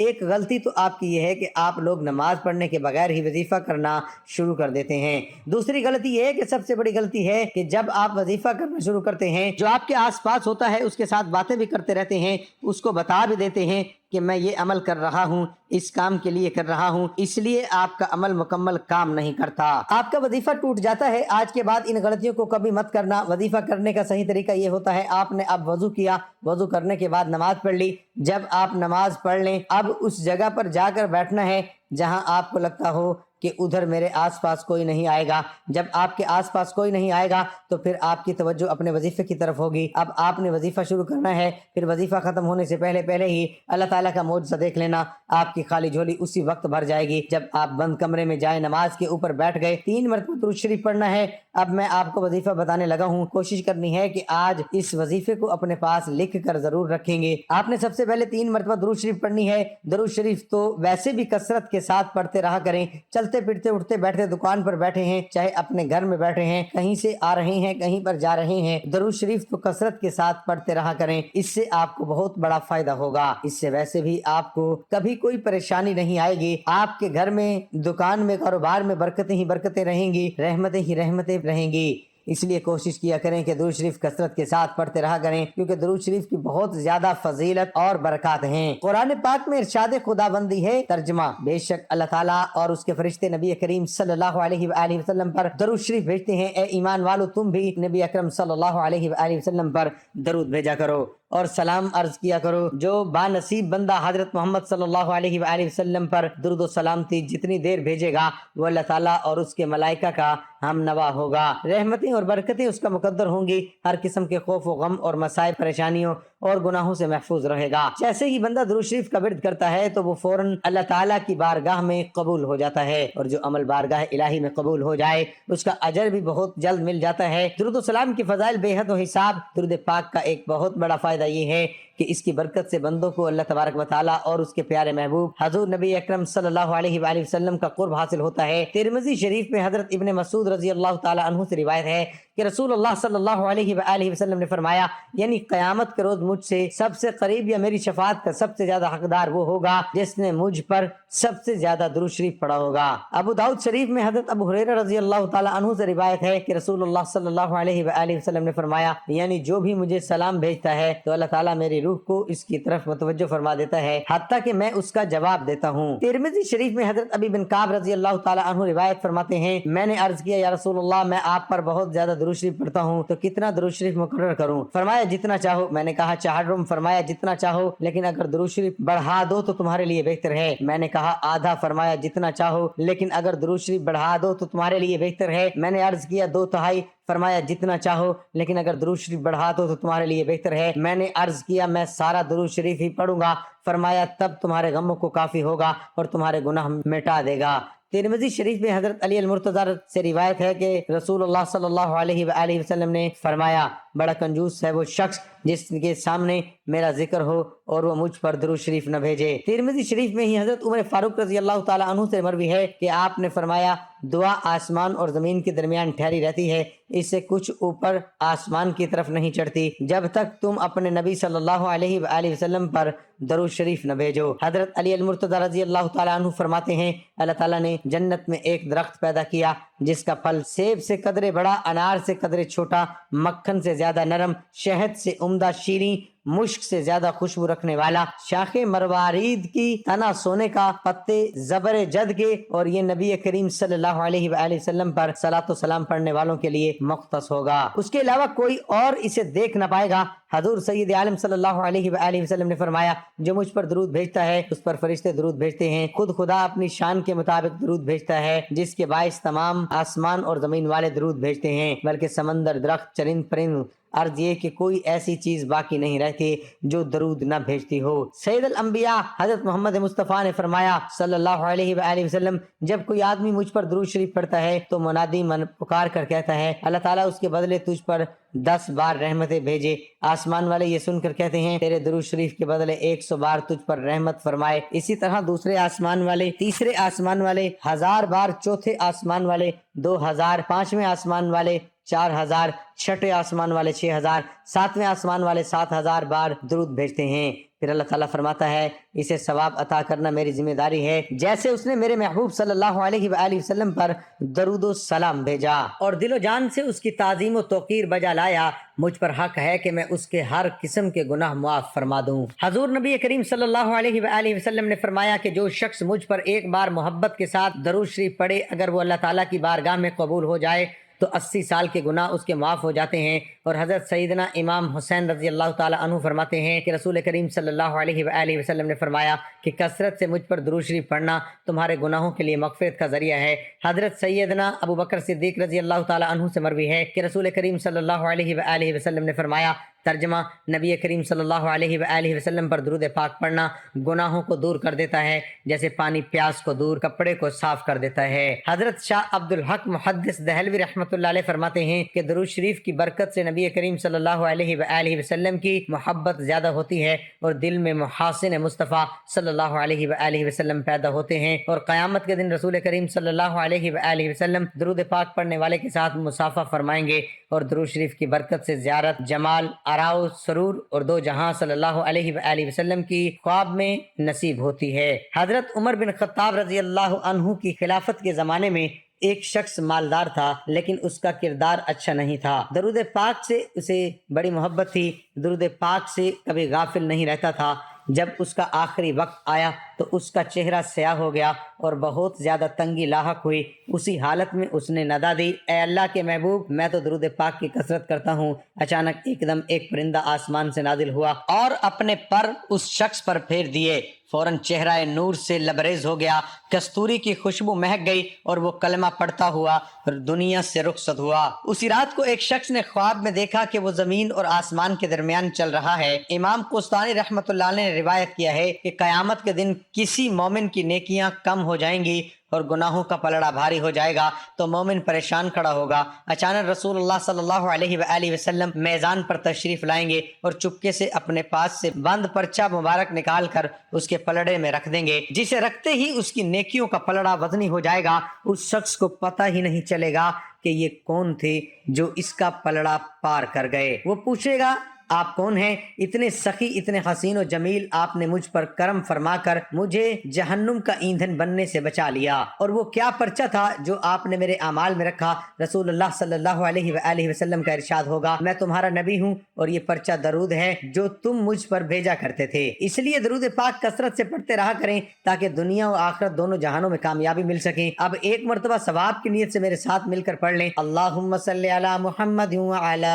ایک غلطی تو آپ کی یہ ہے کہ آپ لوگ نماز پڑھنے کے بغیر ہی وظیفہ کرنا شروع کر دیتے ہیں۔ دوسری غلطی یہ ہے کہ سب سے بڑی غلطی ہے کہ جب آپ وظیفہ کرنا شروع کرتے ہیں، جو آپ کے آس پاس ہوتا ہے اس کے ساتھ باتیں بھی کرتے رہتے ہیں، اس کو بتا بھی دیتے ہیں کہ میں یہ عمل کر رہا ہوں، اس کام کے لیے کر رہا ہوں، اس لیے آپ کا عمل مکمل کام نہیں کرتا، آپ کا وظیفہ ٹوٹ جاتا ہے۔ آج کے بعد ان غلطیوں کو کبھی مت کرنا۔ وظیفہ کرنے کا صحیح طریقہ یہ ہوتا ہے، آپ نے اب وضو کیا، وضو کرنے کے بعد نماز پڑھ لی، جب آپ نماز پڑھ لیں اب اس جگہ پر جا کر بیٹھنا ہے جہاں آپ کو لگتا ہو کہ ادھر میرے آس پاس کوئی نہیں آئے گا۔ جب آپ کے آس پاس کوئی نہیں آئے گا تو پھر آپ کی توجہ اپنے وظیفے کی طرف ہوگی۔ اب آپ نے وظیفہ شروع کرنا ہے، پھر وظیفہ ختم ہونے سے پہلے ہی اللہ تعالیٰ کا معجزہ دیکھ لینا، آپ کی خالی جھولی اسی وقت بھر جائے گی۔ جب آپ بند کمرے میں جائیں، نماز کے اوپر بیٹھ گئے، 3 مرتبہ درود شریف پڑھنا ہے۔ اب میں آپ کو وظیفہ بتانے لگا ہوں، کوشش کرنی ہے کہ آج اس وظیفے کو اپنے پاس لکھ کر ضرور رکھیں گے۔ آپ نے سب سے پہلے 3 مرتبہ درود شریف پڑھنی ہے۔ درود شریف تو ویسے بھی کثرت کے ساتھ پڑھتے رہا کریں، چلتے پھرتے اٹھتے بیٹھتے، دکان پر بیٹھے ہیں، چاہے اپنے گھر میں بیٹھے ہیں، کہیں سے آ رہے ہیں، کہیں پر جا رہے ہیں، درود شریف تو کثرت کے ساتھ پڑھتے رہا کریں، اس سے آپ کو بہت بڑا فائدہ ہوگا۔ اس سے ویسے بھی آپ کو کبھی کوئی پریشانی نہیں آئے گی، آپ کے گھر میں، دکان میں، کاروبار میں برکتیں ہی برکتیں رہیں گی، رحمتیں ہی رحمتیں رہیں گی۔ اس لیے کوشش کیا کریں کہ درود شریف کثرت کے ساتھ پڑھتے رہا کریں، کیونکہ درود شریف کی بہت زیادہ فضیلت اور برکات ہیں۔ قرآن پاک میں ارشاد خدا بندی ہے، ترجمہ: بے شک اللہ تعالیٰ اور اس کے فرشتے نبی کریم صلی اللہ علیہ وآلہ وسلم پر درود شریف بھیجتے ہیں۔ اے ایمان والو، تم بھی نبی اکرم صلی اللہ علیہ وآلہ وسلم پر درود بھیجا کرو اور سلام عرض کیا کرو۔ جو بانصیب بندہ حضرت محمد صلی اللہ علیہ وآلہ وسلم پر درود و سلامتی جتنی دیر بھیجے گا، وہ اللہ تعالیٰ اور اس کے ملائکہ کا ہم نوا ہوگا، رحمتیں اور برکتیں اس کا مقدر ہوں گی، ہر قسم کے خوف و غم اور مصائب، پریشانیوں اور گناہوں سے محفوظ رہے گا۔ جیسے ہی بندہ درود شریف کا ورد کرتا ہے تو وہ فوراً اللہ تعالیٰ کی بارگاہ میں قبول ہو جاتا ہے، اور جو عمل بارگاہ الہی میں قبول ہو جائے اس کا اجر بھی بہت جلد مل جاتا ہے۔ درود و سلام کی فضائل بے حد و حساب۔ درود پاک کا ایک بہت بڑا فائدہ یہ ہے کہ اس کی برکت سے بندوں کو اللہ تبارک و تعالیٰ اور اس کے پیارے محبوب حضور نبی اکرم صلی اللہ علیہ وآلہ وسلم کا قرب حاصل ہوتا ہے۔ ترمذی شریف میں حضرت ابن مسعود رضی اللہ تعالیٰ عنہ سے روایت ہے کہ رسول اللہ صلی اللہ علیہ وآلہ وسلم نے فرمایا، یعنی قیامت کے روز مجھ سے سب سے قریب یا میری شفاعت کا سب سے زیادہ حقدار وہ ہوگا جس نے مجھ پر سب سے زیادہ درود شریف پڑھا ہوگا۔ ابو داؤد شریف میں حضرت ابو ہریرہ رضی اللہ تعالیٰ عنہ سے روایت ہے کہ رسول اللہ صلی اللہ علیہ وآلہ وسلم نے فرمایا، یعنی جو بھی مجھے سلام بھیجتا ہے تو اللہ تعالیٰ میری روح کو اس کی طرف متوجہ فرما دیتا ہے، حتیٰ کہ میں اس کا جواب دیتا ہوں۔ ترمذی شریف میں حضرت ابی بن کعب رضی اللہ تعالیٰ عنہ روایت فرماتے ہیں، میں نے عرض کیا، یا رسول اللہ، میں آپ پر بہت زیادہ درود شریف پڑھتا ہوں تو کتنا درود شریف مقرر کروں؟ فرمایا جتنا چاہو۔ میں نے کہا چہرم؟ فرمایا جتنا چاہو، لیکن اگر درود شریف بڑھا دو تو تمہارے لیے بہتر ہے۔ میں نے کہا آدھا؟ فرمایا جتنا چاہو، لیکن اگر درود شریف بڑھا دو تو تمہارے لیے بہتر ہے۔ میں نے عرض کیا 2/3؟ فرمایا جتنا چاہو، لیکن اگر درود شریف بڑھا دو تو تمہارے لیے بہتر ہے۔ میں نے عرض کیا میں سارا درود شریف ہی پڑھوں گا۔ فرمایا تب تمہارے غموں کو کافی ہوگا اور تمہارے گناہ مٹا دے گا۔ ترمذی شریف میں حضرت علی المرتضی سے روایت ہے کہ رسول اللہ صلی اللہ علیہ وآلہ وسلم نے فرمایا، بڑا کنجوس ہے وہ شخص جس کے سامنے میرا ذکر ہو اور وہ مجھ پر درود شریف نہ بھیجے۔ ترمذی شریف میں ہی حضرت عمر فاروق رضی اللہ تعالیٰ عنہ سے مروی ہے کہ آپ نے فرمایا، دعا آسمان اور زمین کے درمیان ٹھہری رہتی ہے، اس سے کچھ اوپر آسمان کی طرف نہیں چڑھتی جب تک تم اپنے نبی صلی اللہ علیہ وآلہ وسلم پر درود شریف نہ بھیجو۔ حضرت علی المرتضی رضی اللہ تعالیٰ عنہ فرماتے ہیں، اللہ تعالیٰ نے جنت میں ایک درخت پیدا کیا جس کا پھل سیب سے قدرے بڑا، انار سے قدرے چھوٹا، مکھن سے زیادہ نرم، شہد سے عمدہ شیریں، مشک سے زیادہ خوشبو رکھنے والا، شاخ مروارید کی، تنا سونے کا، پتے زبر جد کے، اور یہ نبی کریم صلی اللہ علیہ وآلہ وسلم پر صلاۃ و سلام پڑھنے والوں کے لیے مختص ہوگا، اس کے علاوہ کوئی اور اسے دیکھ نہ پائے گا۔ حضور سید عالم صلی اللہ علیہ وآلہ وسلم نے فرمایا، جو مجھ پر درود بھیجتا ہے اس پر فرشتے درود بھیجتے ہیں، خود خدا اپنی شان کے مطابق درود بھیجتا ہے، جس کے باعث تمام آسمان اور زمین والے درود بھیجتے ہیں، بلکہ سمندر، درخت، چرند پرند، عرض یہ کہ کوئی ایسی چیز باقی نہیں رہتی جو درود نہ بھیجتی ہو۔ سید الانبیاء حضرت محمد مصطفیٰ نے فرمایا صلی اللہ علیہ وآلہ وسلم، جب کوئی آدمی مجھ پر درود شریف پڑھتا ہے تو منادی من پکار کر کہتا ہے، اللہ تعالیٰ اس کے بدلے تجھ پر 10 بار رحمتیں بھیجے۔ آسمان والے یہ سن کر کہتے ہیں، تیرے درود شریف کے بدلے 100 بار تجھ پر رحمت فرمائے۔ اسی طرح دوسرے آسمان والے، تیسرے آسمان والے 1000 بار، چوتھے آسمان والے 2000، پانچویں آسمان والے 4000، چھٹے آسمان والے 6000، ساتویں آسمان والے 7000 بار درود بھیجتے ہیں۔ پھر اللہ تعالیٰ فرماتا ہے اسے ثواب عطا کرنا میری ذمہ داری ہے، جیسے اس نے میرے محبوب صلی اللہ علیہ وآلہ وسلم پر درود و سلام بھیجا اور دل و جان سے اس کی تعظیم و توقیر بجا لایا، مجھ پر حق ہے کہ میں اس کے ہر قسم کے گناہ معاف فرما دوں۔ حضور نبی کریم صلی اللہ علیہ وآلہ وسلم نے فرمایا کہ جو شخص مجھ پر ایک بار محبت کے ساتھ درود شریف پڑھے، اگر وہ اللہ تعالیٰ کی بارگاہ میں قبول ہو جائے تو 80 سال کے گناہ اس کے معاف ہو جاتے ہیں۔ اور حضرت سیدنا امام حسین رضی اللہ تعالیٰ عنہ فرماتے ہیں کہ رسول کریم صلی اللہ علیہ وآلہ وسلم نے فرمایا کہ کثرت سے مجھ پر درود شریف پڑھنا تمہارے گناہوں کے لیے مغفرت کا ذریعہ ہے۔ حضرت سیدنا ابو بکر صدیق رضی اللہ تعالیٰ عنہ سے مروی ہے کہ رسول کریم صلی اللہ علیہ وآلہ وسلم نے فرمایا، ترجمہ، نبی کریم صلی اللہ علیہ وآلہ وسلم پر درود پاک پڑھنا گناہوں کو دور کر دیتا ہے جیسے پانی پیاس کو دور کپڑے کو صاف کر دیتا ہے۔ حضرت شاہ عبد الحق محدث دہلوی رحمۃ اللہ علیہ فرماتے ہیں کہ درود شریف کی برکت سے نبی کریم صلی اللہ علیہ وآلہ وسلم کی محبت زیادہ ہوتی ہے اور دل میں محاسن مصطفیٰ صلی اللہ علیہ وآلہ وسلم پیدا ہوتے ہیں، اور قیامت کے دن رسول کریم صلی اللہ علیہ وآلہ وسلم درود پاک پڑھنے والے کے ساتھ مصافحہ فرمائیں گے، اور درود شریف کی برکت سے زیارت، جمال، آراؤ، سرور اور دو جہاں صلی اللہ علیہ وآلہ وسلم کی خواب میں نصیب ہوتی ہے۔ حضرت عمر بن خطاب رضی اللہ عنہ کی خلافت کے زمانے میں ایک شخص مالدار تھا لیکن اس کا کردار اچھا نہیں تھا۔ درود پاک سے اسے بڑی محبت تھی، درود پاک سے کبھی غافل نہیں رہتا تھا۔ جب اس کا آخری وقت آیا تو اس کا چہرہ سیاہ ہو گیا اور بہت زیادہ تنگی لاحق ہوئی۔ اسی حالت میں اس نے ندا دی، اے اللہ کے محبوب، میں تو درود پاک کی کثرت کرتا ہوں۔ اچانک ایک دم ایک پرندہ آسمان سے نازل ہوا اور اپنے پر اس شخص پر پھیر دیے، فوراً چہرہ نور سے لبریز ہو گیا، کستوری کی خوشبو مہک گئی اور وہ کلمہ پڑھتا ہوا دنیا سے رخصت ہوا۔ اسی رات کو ایک شخص نے خواب میں دیکھا کہ وہ زمین اور آسمان کے درمیان چل رہا ہے۔ امام قسطلانی رحمۃ اللہ علیہ نے روایت کیا ہے کہ قیامت کے دن کسی مومن کی نیکیاں کم ہو جائیں گی اور گناہوں کا پلڑا بھاری ہو جائے گا تو مومن پریشان کھڑا ہوگا۔ اچانک رسول اللہ صلی اللہ علیہ وآلہ وسلم میدان پر تشریف لائیں گے اور چپکے سے اپنے پاس سے بند پرچہ مبارک نکال کر اس کے پلڑے میں رکھ دیں گے، جسے رکھتے ہی اس کی نیکیوں کا پلڑا وزنی ہو جائے گا۔ اس شخص کو پتہ ہی نہیں چلے گا کہ یہ کون تھے جو اس کا پلڑا پار کر گئے۔ وہ پوچھے گا، آپ کون ہیں؟ اتنے سخی، اتنے حسین و جمیل، آپ نے مجھ پر کرم فرما کر مجھے جہنم کا ایندھن بننے سے بچا لیا۔ اور وہ کیا پرچہ تھا جو آپ نے میرے اعمال میں رکھا؟ رسول اللہ صلی اللہ علیہ وآلہ وسلم کا ارشاد ہوگا، میں تمہارا نبی ہوں اور یہ پرچہ درود ہے جو تم مجھ پر بھیجا کرتے تھے۔ اس لیے درود پاک کثرت سے پڑھتے رہا کریں تاکہ دنیا و آخرت دونوں جہانوں میں کامیابی مل سکے۔ اب ایک مرتبہ ثواب کی نیت سے میرے ساتھ مل کر پڑھ لیں، اللہم صلی علی محمد وعلی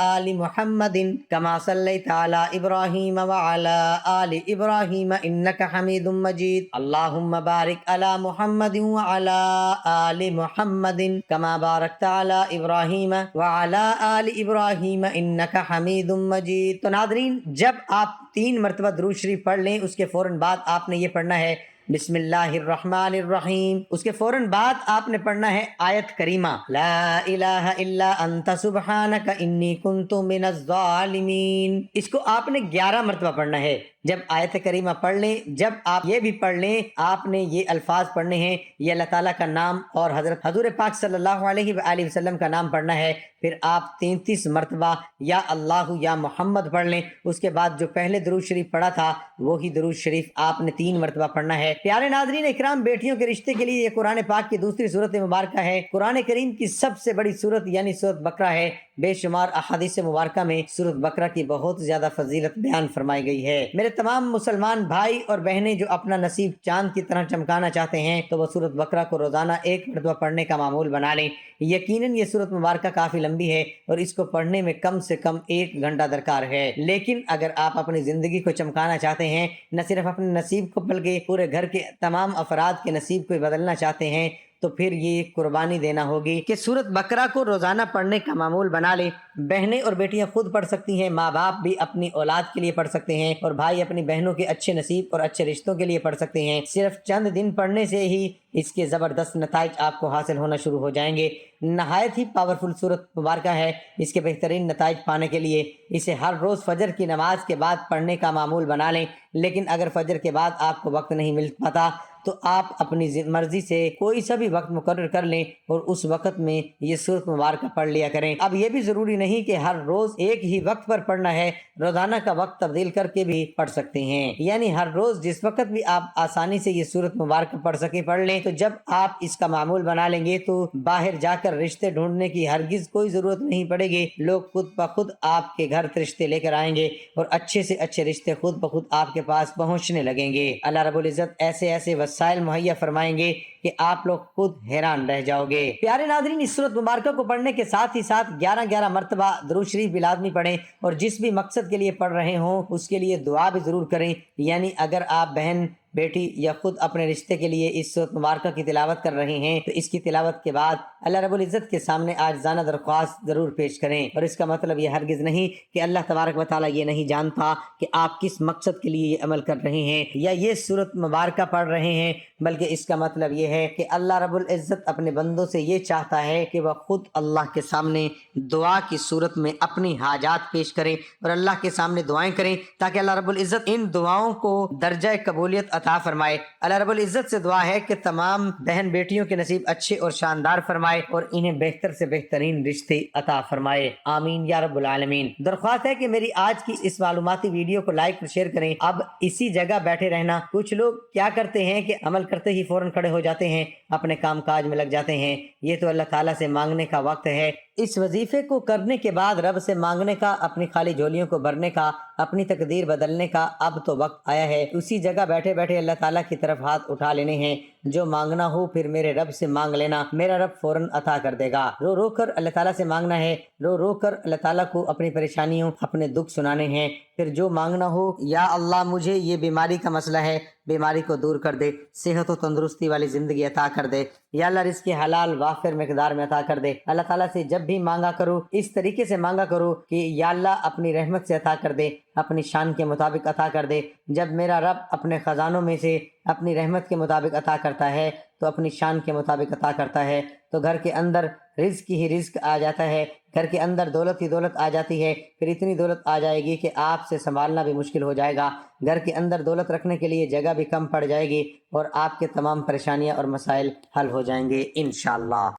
آل محمد كما صليت على إبراهيم وعلى آل إبراهيم إنك حميد مجيد اللهم بارك على محمد وعلى آل محمد كما باركت على إبراهيم وعلى آل إبراهيم إنك حميد مجيد۔ تو ناظرین، جب آپ 3 مرتبہ درود شریف پڑھ لیں، اس کے فوراً بعد آپ نے یہ پڑھنا ہے بسم اللہ الرحمن الرحیم۔ اس کے فوراً بعد آپ نے پڑھنا ہے آیت کریمہ لا الہ الا انت سبحانک انی کنت من الظالمین۔ اس کو آپ نے 11 مرتبہ پڑھنا ہے۔ جب آیت کریمہ پڑھ لیں، جب آپ یہ بھی پڑھ لیں، آپ نے یہ الفاظ پڑھنے ہیں، یہ اللہ تعالیٰ کا نام اور حضرت حضور پاک صلی اللہ علیہ وآلہ وسلم کا نام پڑھنا ہے۔ پھر آپ 33 مرتبہ یا اللہ یا محمد پڑھ لیں۔ اس کے بعد جو پہلے درود شریف پڑھا تھا وہی درود شریف آپ نے 3 مرتبہ پڑھنا ہے۔ پیارے ناظرین اکرام، بیٹیوں کے رشتے کے لیے یہ قرآن پاک کی دوسری سورت مبارکہ ہے۔ قرآن کریم کی سب سے بڑی سورت یعنی سورت بقرہ ہے۔ بے شمار احادیث مبارکہ میں سورت بقرہ کی بہت زیادہ فضیلت بیان فرمائی گئی ہے۔ میرے تمام مسلمان بھائی اور بہنیں جو اپنا نصیب چاند کی طرح چمکانا چاہتے ہیں تو وہ سورت بقرہ کو روزانہ 1 مرتبہ پڑھنے کا معمول بنا لیں۔ یقیناً یہ سورت مبارکہ کافی لمبی ہے اور اس کو پڑھنے میں کم سے کم 1 گھنٹہ درکار ہے، لیکن اگر آپ اپنی زندگی کو چمکانا چاہتے ہیں، نہ صرف اپنے نصیب کو بلکہ پورے گھر کے تمام افراد کے نصیب کو بدلنا چاہتے ہیں، تو پھر یہ قربانی دینا ہوگی کہ سورت بقرہ کو روزانہ پڑھنے کا معمول بنا لیں۔ بہنیں اور بیٹیاں خود پڑھ سکتی ہیں، ماں باپ بھی اپنی اولاد کے لیے پڑھ سکتے ہیں، اور بھائی اپنی بہنوں کے اچھے نصیب اور اچھے رشتوں کے لیے پڑھ سکتے ہیں۔ صرف چند دن پڑھنے سے ہی اس کے زبردست نتائج آپ کو حاصل ہونا شروع ہو جائیں گے۔ نہایت ہی پاورفل سورت مبارکہ ہے۔ اس کے بہترین نتائج پانے کے لیے اسے ہر روز فجر کی نماز کے بعد پڑھنے کا معمول بنا لیں، لیکن اگر فجر کے بعد آپ کو وقت نہیں مل پاتا تو آپ اپنی مرضی سے کوئی سا بھی وقت مقرر کر لیں اور اس وقت میں یہ سورت مبارکہ پڑھ لیا کریں۔ اب یہ بھی ضروری نہیں کہ ہر روز ایک ہی وقت پر پڑھنا ہے، روزانہ کا وقت تبدیل کر کے بھی پڑھ سکتے ہیں، یعنی ہر روز جس وقت بھی آپ آسانی سے یہ سورت مبارکہ پڑھ سکیں پڑھ لیں۔ تو جب آپ اس کا معمول بنا لیں گے تو باہر جا کر رشتے ڈھونڈنے کی ہرگز کوئی ضرورت نہیں پڑے گی، لوگ خود بخود آپ کے گھر رشتے لے کر آئیں گے اور اچھے سے اچھے رشتے خود بخود آپ کے پاس پہنچنے لگیں گے۔ اللہ رب العزت ایسے ایسے وسائل مہیا فرمائیں گے کہ آپ لوگ خود حیران رہ جاؤ گے۔ پیارے ناظرین، اس سورت مبارکہ کو پڑھنے کے ساتھ ہی ساتھ 11 مرتبہ درود شریف بھی لازمی پڑھیں، اور جس بھی مقصد کے لیے پڑھ رہے ہوں اس کے لیے دعا بھی ضرور کریں، یعنی اگر آپ بہن، بیٹی یا خود اپنے رشتے کے لیے اس سورت مبارکہ کی تلاوت کر رہے ہیں تو اس کی تلاوت کے بعد اللہ رب العزت کے سامنے عاجزانہ درخواست ضرور پیش کریں، اور اس کا مطلب یہ ہرگز نہیں کہ اللہ تبارک و تعالیٰ یہ نہیں جانتا کہ آپ کس مقصد کے لیے یہ عمل کر رہے ہیں یا یہ سورت مبارکہ پڑھ رہے ہیں، بلکہ اس کا مطلب یہ ہے کہ اللہ رب العزت اپنے بندوں سے یہ چاہتا ہے کہ وہ خود اللہ کے سامنے دعا کی صورت میں اپنی حاجات پیش کریں اور اللہ کے سامنے دعائیں کریں، تاکہ اللہ رب العزت ان دعاؤں کو درجہ قبولیت عطا فرمائے۔ اللہ رب العزت سے دعا ہے کہ تمام بہن بیٹیوں کے نصیب اچھے اور شاندار فرمائے اور انہیں بہتر سے بہترین رشتے عطا فرمائے، آمین یا رب العالمین۔ درخواست ہے کہ میری آج کی اس معلوماتی ویڈیو کو لائک اور شیئر کریں۔ اب اسی جگہ بیٹھے رہنا، کچھ لوگ کیا کرتے ہیں کہ عمل کرتے ہی فوراً کھڑے ہو جاتے ہیں، اپنے کام کاج میں لگ جاتے ہیں۔ یہ تو اللہ تعالیٰ سے مانگنے کا وقت ہے، اس وظیفے کو کرنے کے بعد رب سے مانگنے کا، اپنی خالی جھولیوں کو بھرنے کا، اپنی تقدیر بدلنے کا اب تو وقت آیا ہے۔ اسی جگہ بیٹھے بیٹھے اللہ تعالیٰ کی طرف ہاتھ اٹھا لینے ہیں، جو مانگنا ہو پھر میرے رب سے مانگ لینا، میرا رب فوراً عطا کر دے گا۔ رو رو کر اللہ تعالیٰ سے مانگنا ہے، رو رو کر اللہ تعالیٰ کو اپنی پریشانیوں، اپنے دکھ سنانے ہیں، پھر جو مانگنا ہو، یا اللہ مجھے یہ بیماری کا مسئلہ ہے، بیماری کو دور کر دے، صحت و تندرستی والی زندگی عطا کر دے، یا اللہ رزق حلال وافر مقدار میں عطا کر دے۔ اللہ تعالیٰ سے جب بھی مانگا کرو اس طریقے سے مانگا کرو کہ یا اللہ اپنی رحمت سے عطا کر دے، اپنی شان کے مطابق عطا کر دے۔ جب میرا رب اپنے خزانوں میں سے اپنی رحمت کے مطابق عطا کرتا ہے تو اپنی شان کے مطابق عطا کرتا ہے، تو گھر کے اندر رزق ہی رزق آ جاتا ہے، گھر کے اندر دولت ہی دولت آ جاتی ہے، پھر اتنی دولت آ جائے گی کہ آپ سے سنبھالنا بھی مشکل ہو جائے گا، گھر کے اندر دولت رکھنے کے لیے جگہ بھی کم پڑ جائے گی، اور آپ کے تمام پریشانیاں اور مسائل حل ہو جائیں گے انشاءاللہ۔